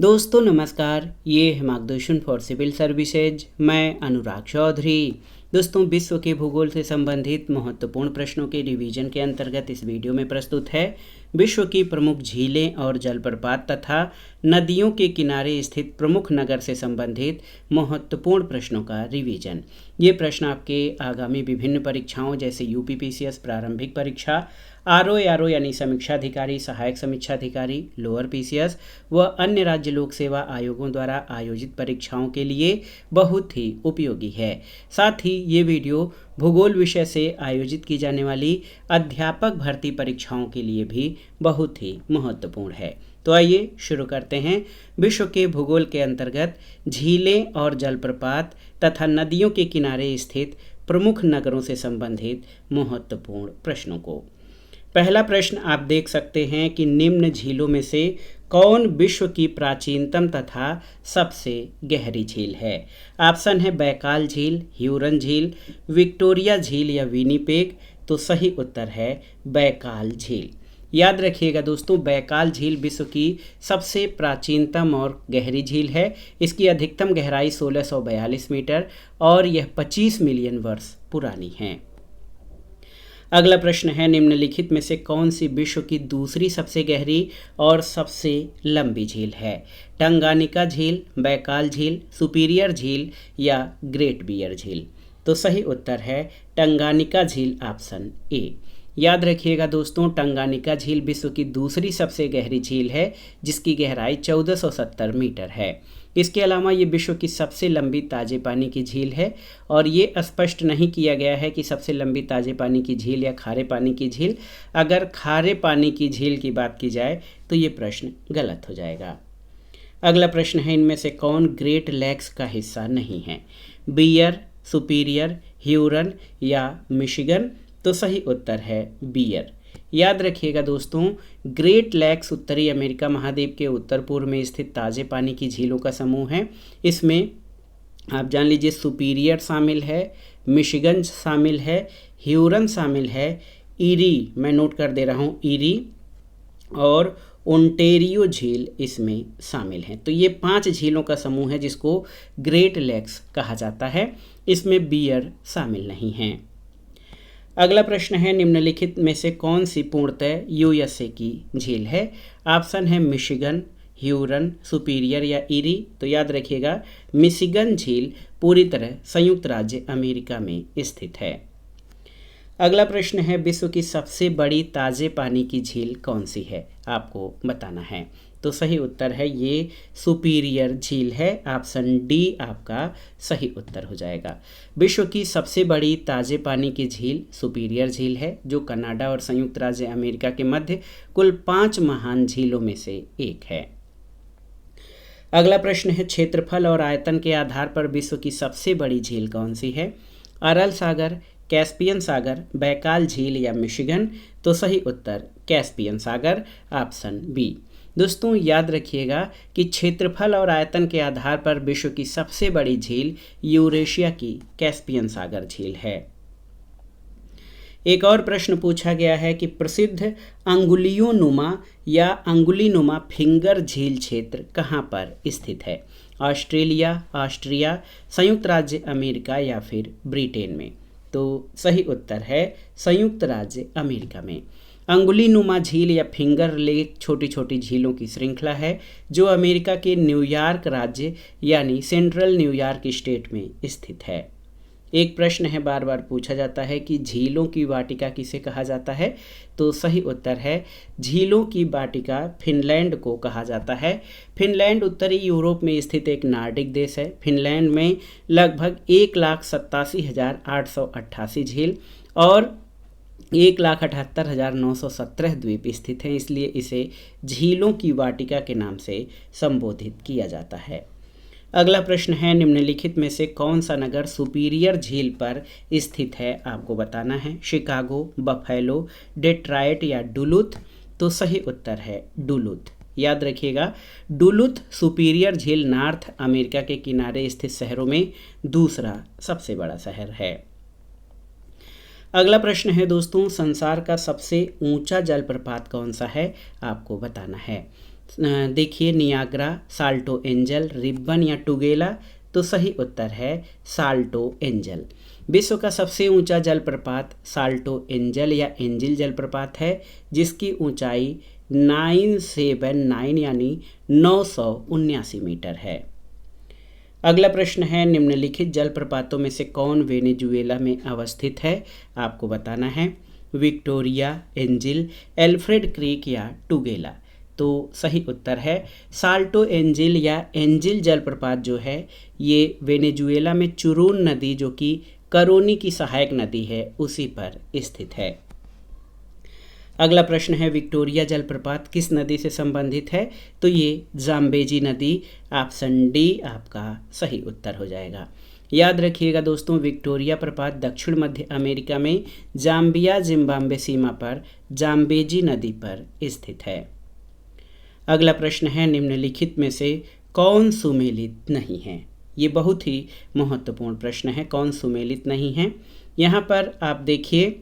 दोस्तों नमस्कार, ये है मार्गदर्शन फॉर सिविल सर्विसेज। मैं अनुराग चौधरी। दोस्तों, विश्व के भूगोल से संबंधित महत्वपूर्ण प्रश्नों के रिवीजन के अंतर्गत इस वीडियो में प्रस्तुत है विश्व की प्रमुख झीलें और जलप्रपात तथा नदियों के किनारे स्थित प्रमुख नगर से संबंधित महत्वपूर्ण प्रश्नों का रिवीजन। ये प्रश्न आपके आगामी विभिन्न परीक्षाओं जैसे यूपीपीसीएस प्रारंभिक परीक्षा, आरओ यानी समीक्षाधिकारी, सहायक समीक्षाधिकारी, लोअर पीसीएस व अन्य राज्य लोक सेवा आयोगों द्वारा आयोजित परीक्षाओं के लिए बहुत ही उपयोगी है। साथ ही ये वीडियो भूगोल विषय से आयोजित की जाने वाली अध्यापक भर्ती परीक्षाओं के लिए भी बहुत ही महत्वपूर्ण है। तो आइए शुरू करते हैं विश्व के भूगोल के अंतर्गत झीलें और जलप्रपात तथा नदियों के किनारे स्थित प्रमुख नगरों से संबंधित महत्वपूर्ण प्रश्नों को। पहला प्रश्न आप देख सकते हैं कि निम्न झीलों में से कौन विश्व की प्राचीनतम तथा सबसे गहरी झील है। ऑप्शन है बैकाल झील, ह्यूरन झील, विक्टोरिया झील या विनिपेग। तो सही उत्तर है बैकाल झील। याद रखिएगा दोस्तों, बैकाल झील विश्व की सबसे प्राचीनतम और गहरी झील है। इसकी अधिकतम गहराई 1642 मीटर और यह 25 मिलियन वर्ष पुरानी है। अगला प्रश्न है, निम्नलिखित में से कौन सी विश्व की दूसरी सबसे गहरी और सबसे लंबी झील है। टंगानिका झील, बैकाल झील, सुपीरियर झील या ग्रेट बियर झील। तो सही उत्तर है टंगानिका झील, ऑप्शन ए। याद रखिएगा दोस्तों, टंगानिका झील विश्व की दूसरी सबसे गहरी झील है जिसकी गहराई 1470 मीटर है। इसके अलावा ये विश्व की सबसे लंबी ताजे पानी की झील है और ये स्पष्ट नहीं किया गया है कि सबसे लंबी ताजे पानी की झील या खारे पानी की झील। अगर खारे पानी की झील की बात की जाए तो ये प्रश्न गलत हो जाएगा। अगला प्रश्न है, इनमें से कौन ग्रेट लेक्स का हिस्सा नहीं है। बियर, सुपीरियर, ह्यूरन या मिशिगन। तो सही उत्तर है बियर। याद रखिएगा दोस्तों, ग्रेट लेक्स उत्तरी अमेरिका महाद्वीप के उत्तर पूर्व में स्थित ताज़े पानी की झीलों का समूह है। इसमें आप जान लीजिए सुपीरियर शामिल है, मिशिगन शामिल है, ह्यूरन शामिल है, ईरी, मैं नोट कर दे रहा हूँ, ईरी और ओंटेरियो झील इसमें शामिल हैं। तो ये 5 झीलों का समूह है जिसको ग्रेट लेक्स कहा जाता है। इसमें बियर शामिल नहीं हैं। अगला प्रश्न है, निम्नलिखित में से कौन सी पूर्णतः यूएसए की झील है। ऑप्शन है मिशिगन, ह्यूरन, सुपीरियर या ईरी। तो याद रखिएगा, मिशिगन झील पूरी तरह संयुक्त राज्य अमेरिका में स्थित है। अगला प्रश्न है, विश्व की सबसे बड़ी ताज़े पानी की झील कौन सी है, आपको बताना है। तो सही उत्तर है ये सुपीरियर झील है, ऑप्शन डी आपका सही उत्तर हो जाएगा। विश्व की सबसे बड़ी ताज़े पानी की झील सुपीरियर झील है जो कनाडा और संयुक्त राज्य अमेरिका के मध्य कुल 5 महान झीलों में से एक है। अगला प्रश्न है, क्षेत्रफल और आयतन के आधार पर विश्व की सबसे बड़ी झील कौन सी है। अरल सागर, कैस्पियन सागर, बैकाल झील या मिशिगन। तो सही उत्तर कैस्पियन सागर, ऑप्शन बी। दोस्तों याद रखिएगा कि क्षेत्रफल और आयतन के आधार पर विश्व की सबसे बड़ी झील यूरेशिया की कैस्पियन सागर झील है। एक और प्रश्न पूछा गया है कि प्रसिद्ध अंगुलियों नुमा या अंगुली नुमा फिंगर झील क्षेत्र कहाँ पर स्थित है। ऑस्ट्रेलिया, ऑस्ट्रिया, संयुक्त राज्य अमेरिका या फिर ब्रिटेन में। तो सही उत्तर है संयुक्त राज्य अमेरिका में। अंगुली नुमा झील या फिंगर लेक छोटी छोटी झीलों की श्रृंखला है जो अमेरिका के न्यूयॉर्क राज्य यानी सेंट्रल न्यूयॉर्क स्टेट में स्थित है। एक प्रश्न है, बार बार पूछा जाता है कि झीलों की वाटिका किसे कहा जाता है। तो सही उत्तर है झीलों की वाटिका फिनलैंड को कहा जाता है। फिनलैंड उत्तरी यूरोप में स्थित एक नार्डिक देश है। फिनलैंड में लगभग 1,87,888 झील और 1,78,917 द्वीप स्थित हैं, इसलिए इसे झीलों की वाटिका के नाम से संबोधित किया जाता है। अगला प्रश्न है, निम्नलिखित में से कौन सा नगर सुपीरियर झील पर स्थित है, आपको बताना है। शिकागो, बफेलो, डेट्रॉयट या डुलुथ। तो सही उत्तर है डुलुथ। याद रखिएगा, डुलुथ सुपीरियर झील नॉर्थ अमेरिका के किनारे स्थित शहरों में दूसरा सबसे बड़ा शहर है। अगला प्रश्न है दोस्तों, संसार का सबसे ऊंचा जलप्रपात कौन सा है, आपको बताना है। देखिए नियाग्रा, साल्टो एंजल, रिब्बन या टुगेला। तो सही उत्तर है साल्टो एंजल। विश्व का सबसे ऊंचा जलप्रपात साल्टो एंजल या एंजिल जलप्रपात है, जिसकी ऊंचाई 979 यानी 979 मीटर है। अगला प्रश्न है, निम्नलिखित जलप्रपातों में से कौन वेनेजुएला में अवस्थित है? आपको बताना है। विक्टोरिया, एंजिल, एल्फ्रेड क्रीक या टुगेला। तो सही उत्तर है साल्टो एंजिल या एंजिल जलप्रपात जो है ये वेनेजुएला में चुरून नदी, जो कि करोनी की सहायक नदी है, उसी पर स्थित है। अगला प्रश्न है, विक्टोरिया जलप्रपात किस नदी से संबंधित है? तो ये जाम्बेजी नदी। ऑप्शन डी आपका सही उत्तर हो जाएगा। याद रखिएगा दोस्तों, विक्टोरिया प्रपात दक्षिण मध्य अमेरिका में जाम्बिया जिम्बाब्वे सीमा पर जाम्बेजी नदी पर स्थित है। अगला प्रश्न है, निम्नलिखित में से कौन सुमेलित नहीं है? ये बहुत ही महत्वपूर्ण प्रश्न है, कौन सुमेलित नहीं है। यहाँ पर आप देखिए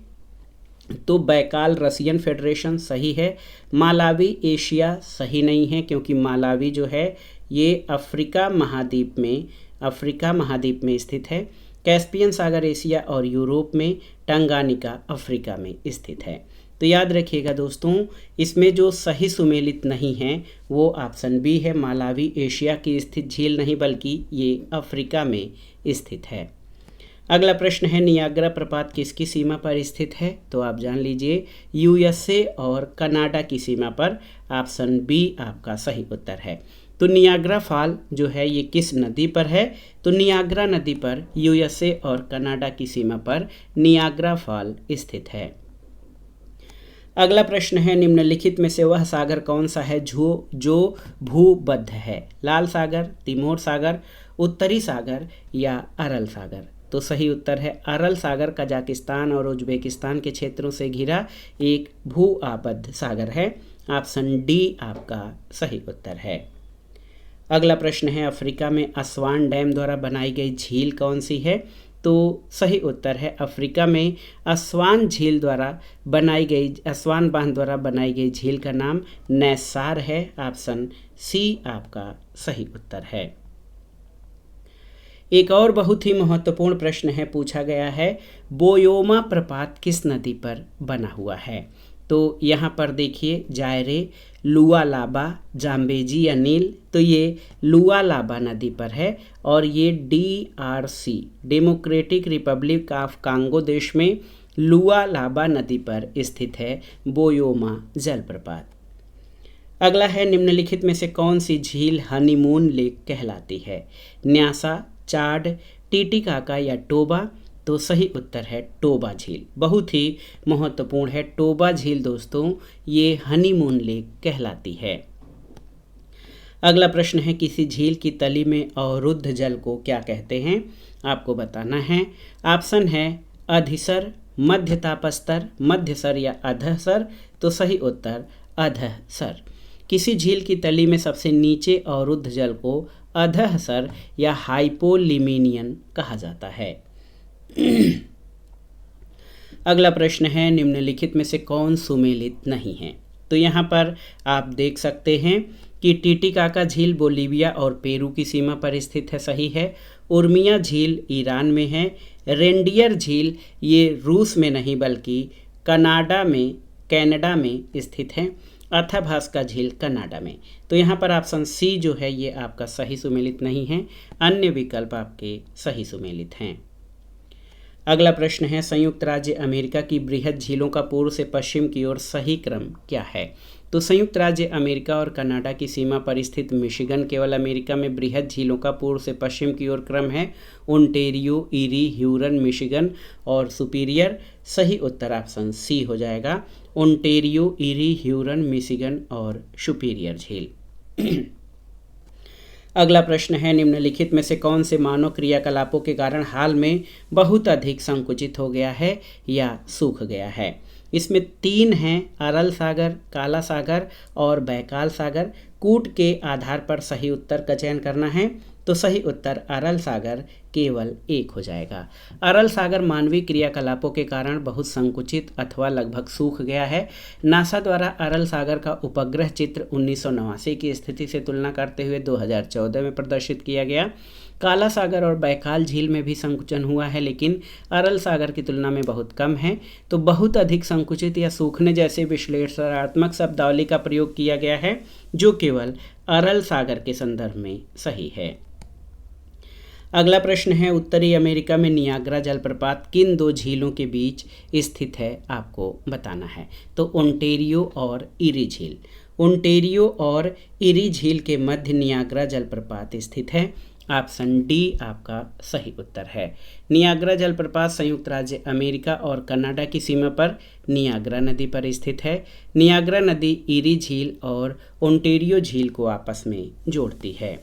तो बैकाल रसियन फेडरेशन सही है। मालावी एशिया सही नहीं है, क्योंकि मालावी जो है ये अफ्रीका महाद्वीप में स्थित है। कैस्पियन सागर एशिया और यूरोप में, टंगानिका अफ्रीका में स्थित है। तो याद रखिएगा दोस्तों, इसमें जो सही सुमेलित नहीं है वो ऑप्शन बी है, मालावी एशिया की स्थित झील नहीं बल्कि ये अफ्रीका में स्थित है। अगला प्रश्न है, नियाग्रा प्रपात किसकी सीमा पर स्थित है? तो आप जान लीजिए यूएसए और कनाडा की सीमा पर। ऑप्शन बी आपका सही उत्तर है। तो नियाग्रा फॉल जो है ये किस नदी पर है? तो नियाग्रा नदी पर यूएसए और कनाडा की सीमा पर नियाग्रा फॉल स्थित है। अगला प्रश्न है, निम्नलिखित में से वह सागर कौन सा है जो भूबद्ध है? लाल सागर, तिमोर सागर, उत्तरी सागर या अरल सागर। तो सही उत्तर है अरल सागर। कजाकिस्तान और उज्बेकिस्तान के क्षेत्रों से घिरा एक भू आबद्ध सागर है। ऑप्शन डी आपका सही उत्तर है। अगला प्रश्न है, अफ्रीका में असवान डैम द्वारा बनाई गई झील कौन सी है? तो सही उत्तर है अफ्रीका में असवान बांध द्वारा बनाई गई झील का नाम नैसार है। ऑप्शन सी आपका सही उत्तर है। एक और बहुत ही महत्वपूर्ण प्रश्न है, पूछा गया है, बोयोमा प्रपात किस नदी पर बना हुआ है? तो यहाँ पर देखिए जायरे, लुआलाबा, जाम्बेजी या नील। तो ये लुआलाबा नदी पर है और ये DRC democratic Republic of Congo देश में लुआलाबा नदी पर स्थित है बोयोमा जलप्रपात। अगला है, निम्नलिखित में से कौन सी झील हनीमून लेक कहलाती है? न्यासा, चाड, टीटीकाका या टोबा। तो सही उत्तर है टोबा झील। बहुत ही महत्वपूर्ण है टोबा झील दोस्तों, ये हनीमून लेक कहलाती है। अगला प्रश्न है, किसी झील की तली में अवरुद्ध जल को क्या कहते हैं? आपको बताना है। ऑप्शन है अधिसर, मध्य तापस्तर, मध्यसर या अधःसर। तो सही उत्तर अधःसर। किसी झील की तली में सबसे नीचे अवरुद्ध जल को अधःसर या हाइपोलिमिनियन कहा जाता है। अगला प्रश्न है, निम्नलिखित में से कौन सुमेलित नहीं है? तो यहाँ पर आप देख सकते हैं कि टीटीकाका झील बोलीविया और पेरू की सीमा पर स्थित है, सही है। उर्मिया झील ईरान में है। रेंडियर झील ये रूस में नहीं बल्कि कनाडा में स्थित है। अथाभास्का झील कनाडा में। तो यहाँ पर ऑप्शन सी जो है ये आपका सही सुमेलित नहीं है, अन्य विकल्प आपके सही सुमेलित हैं। अगला प्रश्न है, संयुक्त राज्य अमेरिका की बृहद झीलों का पूर्व से पश्चिम की ओर सही क्रम क्या है? तो संयुक्त राज्य अमेरिका और कनाडा की सीमा पर स्थित मिशिगन केवल अमेरिका में बृहद झीलों का पूर्व से पश्चिम की ओर क्रम है ओंटेरियो, ईरी, ह्यूरन, मिशिगन और सुपीरियर। सही उत्तर ऑप्शन सी हो जाएगा, ओंटेरियो, ईरी, ह्यूरन, मिशिगन और सुपीरियर झील। अगला प्रश्न है, निम्नलिखित में से कौन से मानव क्रियाकलापों के कारण हाल में बहुत अधिक संकुचित हो गया है या सूख गया है? इसमें 3 हैं, अरल सागर, काला सागर और बैकाल सागर। कूट के आधार पर सही उत्तर का चयन करना है। तो सही उत्तर अरल सागर केवल एक हो जाएगा। अरल सागर मानवीय क्रियाकलापों के कारण बहुत संकुचित अथवा लगभग सूख गया है। नासा द्वारा अरल सागर का उपग्रह चित्र 1989 की स्थिति से तुलना करते हुए 2014 में प्रदर्शित किया गया। काला सागर और बैकाल झील में भी संकुचन हुआ है, लेकिन अरल सागर की तुलना में बहुत कम है। तो बहुत अधिक संकुचित या सूखने जैसे विश्लेषणात्मक शब्दावली का प्रयोग किया गया है, जो केवल अरल सागर के संदर्भ में सही है। अगला प्रश्न है, उत्तरी अमेरिका में नियाग्रा जलप्रपात किन दो झीलों के बीच स्थित है, आपको बताना है। तो ओंटेरियो और इरी झील। ओंटेरियो और इरी झील के मध्य नियाग्रा जलप्रपात स्थित है। ऑप्शन डी आपका सही उत्तर है। नियाग्रा जलप्रपात संयुक्त राज्य अमेरिका और कनाडा की सीमा पर नियाग्रा नदी पर स्थित है। नियाग्रा नदी इरी झील और ओंटेरियो झील को आपस में जोड़ती है।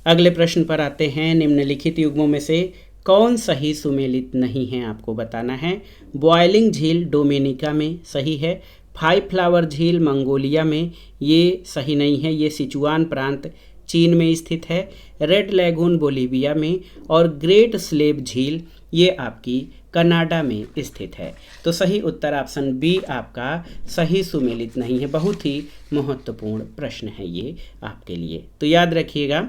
अगले प्रश्न पर आते हैं, निम्नलिखित युग्मों में से कौन सही सुमेलित नहीं है, आपको बताना है। बॉयलिंग झील डोमिनिका में सही है। फाइव फ्लावर झील मंगोलिया में, ये सही नहीं है, ये सिचुआन प्रांत चीन में स्थित है। रेड लैगून बोलीविया में और ग्रेट स्लेव झील ये आपकी कनाडा में स्थित है। तो सही उत्तर ऑप्शन बी आपका सही सुमेलित नहीं है। बहुत ही महत्वपूर्ण प्रश्न है ये आपके लिए, तो याद रखिएगा।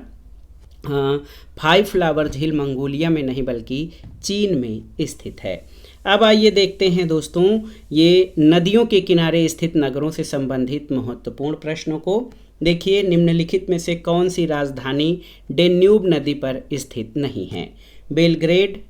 फाइव फ्लावर झील मंगोलिया में नहीं बल्कि चीन में स्थित है। अब आइए देखते हैं दोस्तों ये नदियों के किनारे स्थित नगरों से संबंधित महत्वपूर्ण प्रश्नों को। देखिए, निम्नलिखित में से कौन सी राजधानी डेन्यूब नदी पर स्थित नहीं है। बेलग्रेड,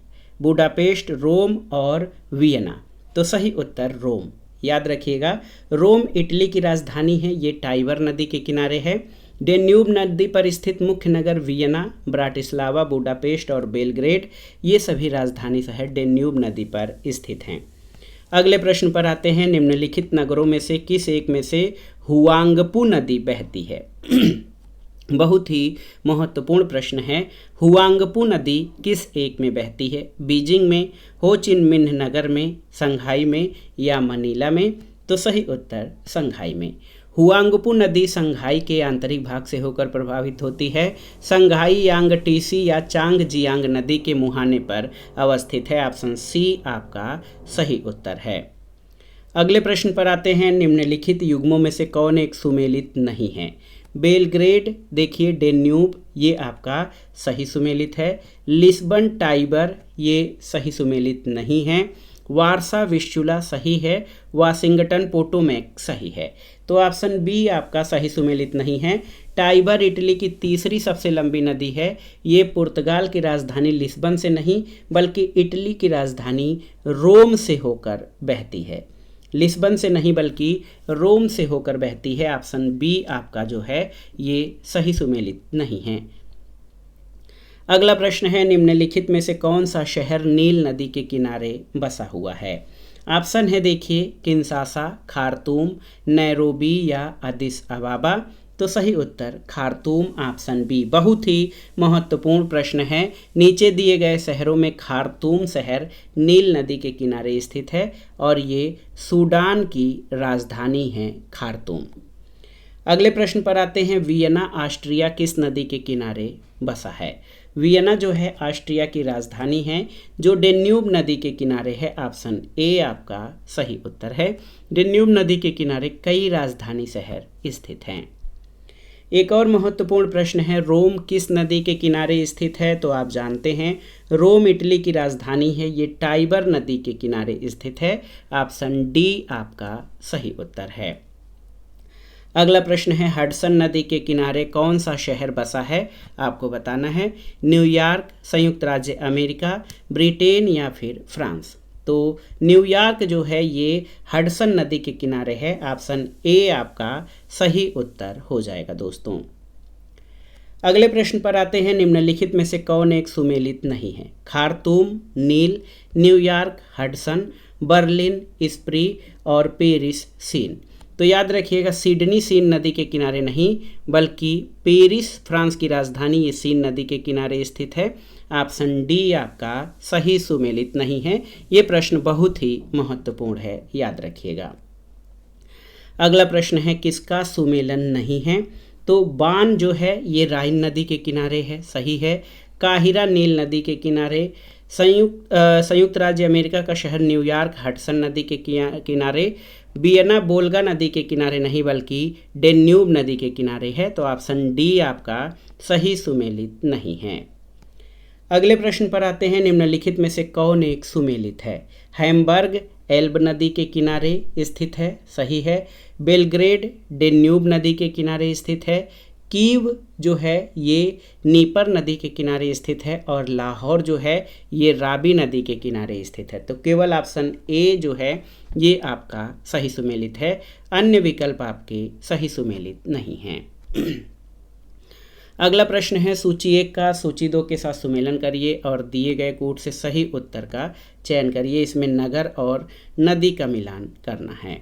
बुडापेस्ट, रोम और वियना। तो सही उत्तर रोम। याद रखिएगा, रोम इटली की राजधानी है, ये टाइबर नदी के किनारे है। डेन्यूब नदी पर स्थित मुख्य नगर वियना, ब्राटिस्लावा, बुडापेस्ट और बेलग्रेड ये सभी राजधानी शहर डेन्यूब नदी पर स्थित हैं। अगले प्रश्न पर आते हैं, निम्नलिखित नगरों में से किस एक में से हुआंगपू नदी बहती है। बहुत ही महत्वपूर्ण प्रश्न है। हुआंगपू नदी किस एक में बहती है? बीजिंग में, हो चिन मिन्ह नगर में, संघाई में या मनीला में? तो सही उत्तर संघाई में। हुआंगपू नदी संघाई के आंतरिक भाग से होकर प्रभावित होती है। संघाई यांग टीसी या चांग जियांग नदी के मुहाने पर अवस्थित है। ऑप्शन सी आपका सही उत्तर है। अगले प्रश्न पर आते हैं, निम्नलिखित युग्मों में से कौन एक सुमेलित नहीं है। बेलग्रेड, देखिए डेन्यूब ये आपका सही सुमेलित है। लिस्बन टाइबर ये सही सुमेलित नहीं है। वारसा विस्चुला सही है। वाशिंगटन पोटोमैक सही है। तो ऑप्शन बी आपका सही सुमेलित नहीं है। टाइबर इटली की तीसरी सबसे लंबी नदी है। ये पुर्तगाल की राजधानी लिस्बन से नहीं बल्कि इटली की राजधानी रोम से होकर बहती है। लिस्बन से नहीं बल्कि रोम से होकर बहती है। ऑप्शन बी आपका जो है ये सही सुमेलित नहीं है। अगला प्रश्न है, निम्नलिखित में से कौन सा शहर नील नदी के किनारे बसा हुआ है। ऑप्शन है देखिए, किंशासा, खार्तूम, नैरोबी या अदिस अबाबा। तो सही उत्तर खार्तूम ऑप्शन बी। बहुत ही महत्वपूर्ण प्रश्न है। नीचे दिए गए शहरों में खार्तूम शहर नील नदी के किनारे स्थित है और ये सूडान की राजधानी है खार्तूम। अगले प्रश्न पर आते हैं, वियना ऑस्ट्रिया किस नदी के किनारे बसा है। वियना जो है ऑस्ट्रिया की राजधानी है जो डेन्यूब नदी के किनारे है। ऑप्शन ए आपका सही उत्तर है। डेन्यूब नदी के किनारे कई राजधानी शहर स्थित हैं। एक और महत्वपूर्ण प्रश्न है, रोम किस नदी के किनारे स्थित है। तो आप जानते हैं रोम इटली की राजधानी है, ये टाइबर नदी के किनारे स्थित है। ऑप्शन डी आपका सही उत्तर है। अगला प्रश्न है, हडसन नदी के किनारे कौन सा शहर बसा है, आपको बताना है। न्यूयॉर्क, संयुक्त राज्य अमेरिका, ब्रिटेन या फिर फ्रांस। तो न्यूयॉर्क जो है ये हडसन नदी के किनारे है। ऑप्शन ए आपका सही उत्तर हो जाएगा दोस्तों। अगले प्रश्न पर आते हैं, निम्नलिखित में से कौन एक सुमेलित नहीं है। खार्तूम, नील, न्यूयॉर्क, हडसन, बर्लिन, स्प्री और पेरिस सीन। तो याद रखिएगा, सिडनी सीन नदी के किनारे नहीं बल्कि पेरिस फ्रांस की राजधानी ये सीन नदी के किनारे स्थित है। ऑप्शन डी आपका सही सुमेलित नहीं है। ये प्रश्न बहुत ही महत्वपूर्ण है, याद रखिएगा। अगला प्रश्न है, किसका सुमेलन नहीं है। तो बान जो है ये राइन नदी के किनारे है, सही है। काहिरा नील नदी के किनारे। संयुक्त राज्य अमेरिका का शहर न्यूयॉर्क हडसन नदी के किनारे। वियना वोल्गा नदी के किनारे नहीं बल्कि डेन्यूब नदी के किनारे है। तो ऑप्शन डी आपका सही सुमेलित नहीं है। अगले प्रश्न पर आते हैं। निम्नलिखित में से कौन एक सुमेलित है? हैम्बर्ग एल्ब नदी के किनारे स्थित है, सही है। बेलग्रेड डेन्यूब नदी के किनारे स्थित है। कीव जो है ये नीपर नदी के किनारे स्थित है और लाहौर जो है ये राबी नदी के किनारे स्थित है। तो केवल ऑप्शन ए जो है ये आपका सही सुमेलित है, अन्य विकल्प आपके सही सुमेलित नहीं हैं। अगला प्रश्न है सूची 1 का सूची 2 के साथ सुमेलन करिए और दिए गए कूट से सही उत्तर का चयन करिए। इसमें नगर और नदी का मिलान करना है।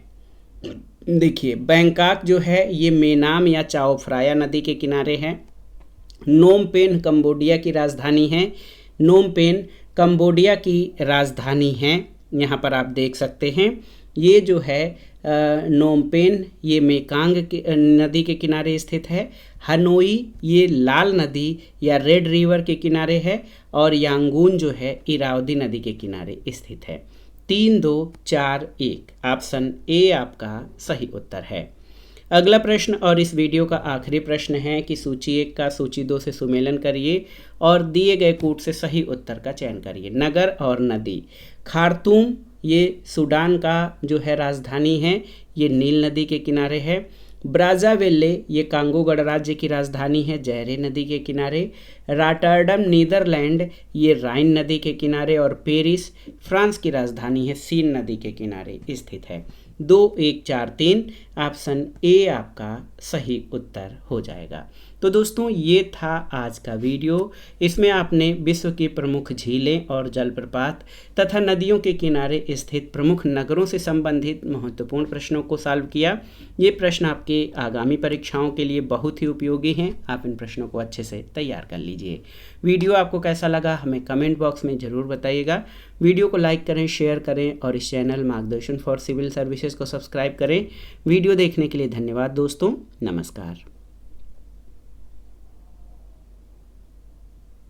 देखिए बैंकॉक जो है ये मेनाम या चाओ फ्राया नदी के किनारे है। नोम पेन कंबोडिया की राजधानी है। नोम पेन कंबोडिया की राजधानी है, यहाँ पर आप देख सकते हैं। ये जो है नोम पेन ये मेकांग नदी के किनारे स्थित है। हनोई ये लाल नदी या रेड रिवर के किनारे है और यांगून जो है इरावदी नदी के किनारे स्थित है। 3, 2, 4, 1 ऑप्शन ए आपका सही उत्तर है। अगला प्रश्न और इस वीडियो का आखिरी प्रश्न है कि सूची 1 का सूची 2 से सुमेलन करिए और दिए गए कूट से सही उत्तर का चयन करिए। नगर और नदी। खार्तूम ये सूडान का जो है राजधानी है, ये नील नदी के किनारे है। ब्राज़ाविले ये कांगो गणराज्य की राजधानी है, जैरे नदी के किनारे। रॉटरडम नीदरलैंड ये राइन नदी के किनारे और पेरिस फ्रांस की राजधानी है, सीन नदी के किनारे स्थित है। 2, 1, 4, 3 ऑप्शन ए आपका सही उत्तर हो जाएगा। तो दोस्तों ये था आज का वीडियो। इसमें आपने विश्व की प्रमुख झीलें और जलप्रपात तथा नदियों के किनारे स्थित प्रमुख नगरों से संबंधित महत्वपूर्ण प्रश्नों को सॉल्व किया। ये प्रश्न आपके आगामी परीक्षाओं के लिए बहुत ही उपयोगी हैं। आप इन प्रश्नों को अच्छे से तैयार कर लीजिए। वीडियो आपको कैसा लगा हमें कमेंट बॉक्स में ज़रूर बताइएगा। वीडियो को लाइक करें, शेयर करें और इस चैनल मार्गदर्शन फॉर सिविल सर्विसेज को सब्सक्राइब करें। वीडियो देखने के लिए धन्यवाद दोस्तों, नमस्कार।